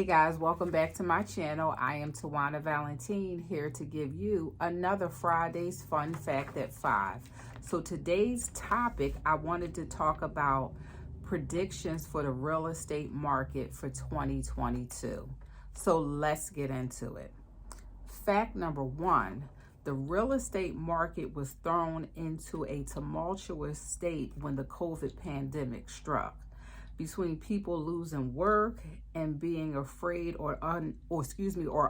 Hey guys, welcome back to my channel. I am Tawana.valentin here to give you another Friday's Fun Fact at 5. So today's topic, I wanted to talk about predictions for the real estate market for 2022. So let's get into it. Fact number 1, the real estate market was thrown into a tumultuous state when the COVID pandemic struck. Between people losing work and being afraid or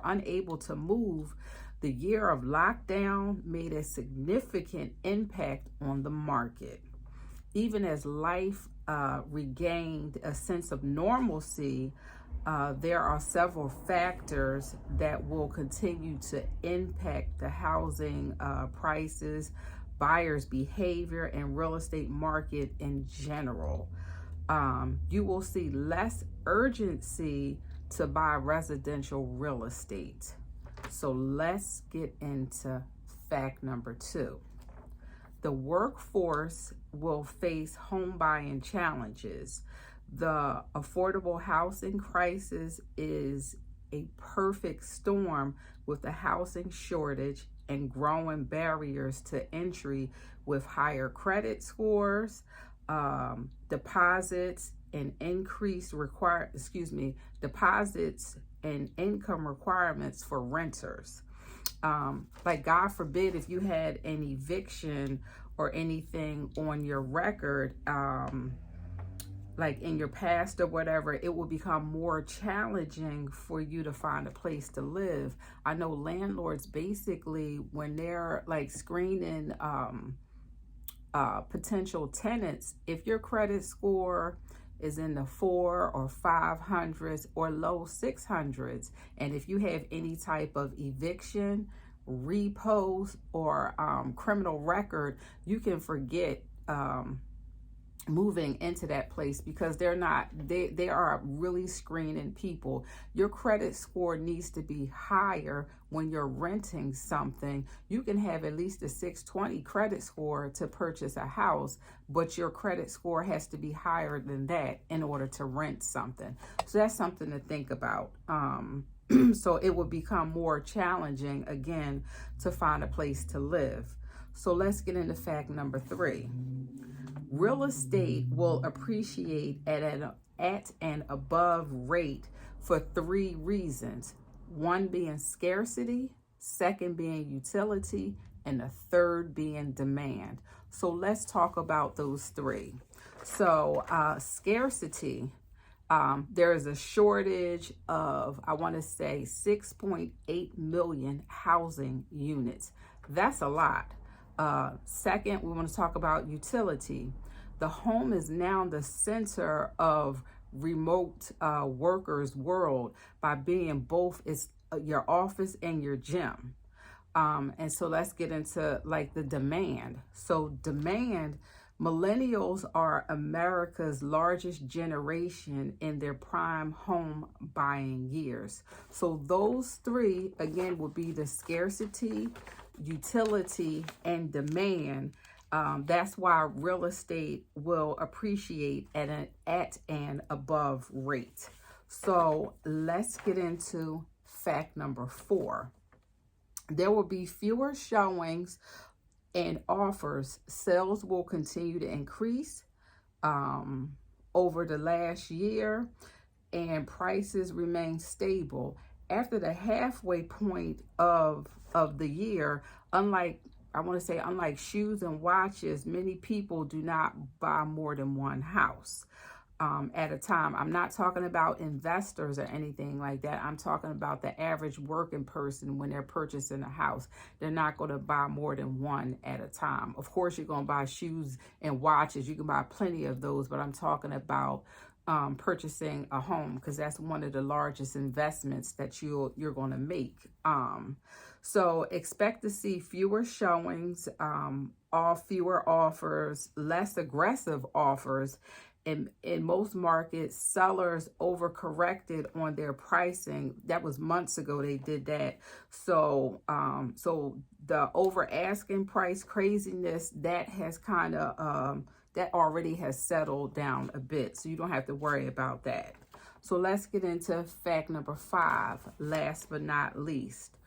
unable to move, the year of lockdown made a significant impact on the market. Even as life regained a sense of normalcy, there are several factors that will continue to impact the housing prices, buyers' behavior, and real estate market in general. You will see less urgency to buy residential real estate. So let's get into fact number 2. The workforce will face home buying challenges. The affordable housing crisis is a perfect storm with the housing shortage and growing barriers to entry with higher credit scores, deposits and deposits and income requirements for renters. Like God forbid if you had an eviction or anything on your record, like in your past or whatever, it will become more challenging for you to find a place to live. I know landlords basically, when they're like screening potential tenants, if your credit score is in the 400 or 500s or low 600s, and if you have any type of eviction, repos, or criminal record, you can forget moving into that place, because they are really screening people. Your credit score needs to be higher when you're renting something. You can have at least a 620 credit score to purchase a house, but your credit score has to be higher than that in order to rent something. So that's something to think about. So it will become more challenging again to find a place to live. So let's get into fact number 3. Real estate will appreciate at an above rate for 3 reasons. 1 being scarcity, 2nd being utility, and the 3rd being demand. So let's talk about those 3. So scarcity, there is a shortage of, I want to say, 6.8 million housing units. That's a lot. 2nd, we want to talk about utility. The home is now the center of remote workers' world by being both your office and your gym. And so let's get into like the demand. So demand, millennials are America's largest generation in their prime home buying years. So those 3, again, will be the scarcity, utility, and demand. That's why real estate will appreciate at an above rate. So let's get into fact number 4. There will be fewer showings and offers. Sales will continue to increase over the last year, and prices remain stable. After the halfway point of the year, unlike shoes and watches, many people do not buy more than one house at a time. I'm not talking about investors or anything like that. I'm talking about the average working person. When they're purchasing a house, they're not going to buy more than one at a time. Of course, you're going to buy shoes and watches. You can buy plenty of those, but I'm talking about purchasing a home, because that's one of the largest investments that you're going to make. So expect to see fewer showings, fewer offers, less aggressive offers. In most markets, sellers overcorrected on their pricing. That was months ago they did that. So the over asking price craziness, that has kind of that already has settled down a bit. So you don't have to worry about that. So let's get into fact number 5, last but not least.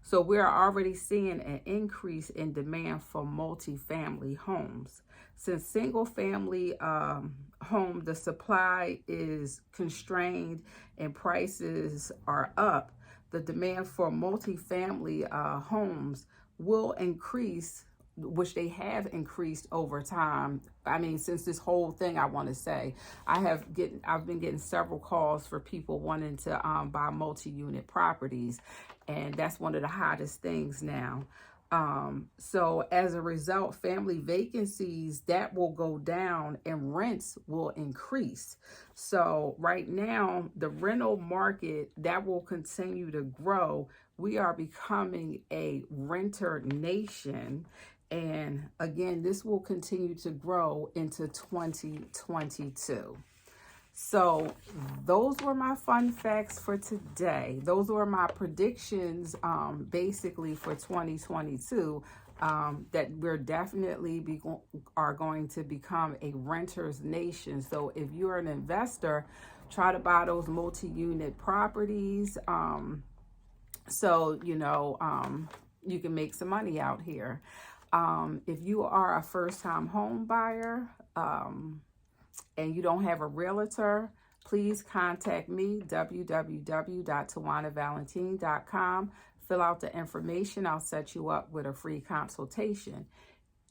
So we're already seeing an increase in demand for multifamily homes. Since single family home, the supply is constrained and prices are up, the demand for multifamily homes will increase, which they have increased over time. I mean, since this whole thing, I want to say, I've been getting several calls for people wanting to buy multi-unit properties, and that's one of the hottest things now. So as a result, family vacancies, that will go down and rents will increase. So right now, the rental market, that will continue to grow. We are becoming a renter nation. And again, this will continue to grow into 2022. So those were my fun facts for today. Those were my predictions, basically for 2022, that we're definitely are going to become a renter's nation. So if you're an investor, try to buy those multi-unit properties. So, you can make some money out here. If you are a first-time home buyer, and you don't have a realtor, please contact me, www.tawana.valentin.com. Fill out the information. I'll set you up with a free consultation.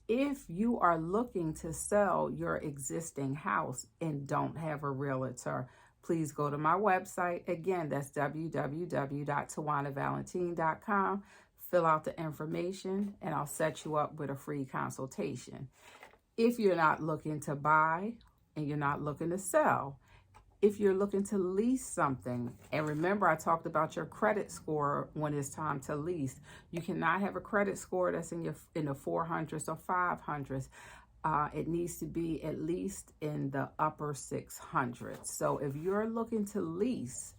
If you are looking to sell your existing house and don't have a realtor, please go to my website. Again, that's www.tawana.valentin.com. Fill out the information, and I'll set you up with a free consultation. If you're not looking to buy and you're not looking to sell, if you're looking to lease something, and remember I talked about your credit score when it's time to lease. You cannot have a credit score that's in the 400s or 500s. It needs to be at least in the upper 600s. So if you're looking to lease,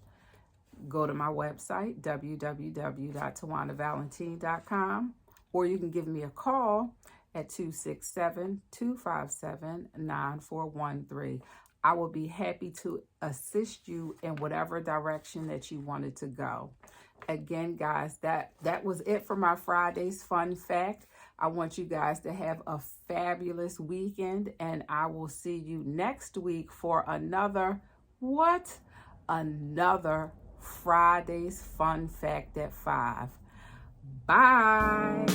go to my website, www.tawana.valentin.com, or you can give me a call at 267-257-9413. I will be happy to assist you in whatever direction that you wanted to go. Again, guys, that was it for my Friday's fun fact. I want you guys to have a fabulous weekend, and I will see you next week for another Friday's fun fact at 5. Bye.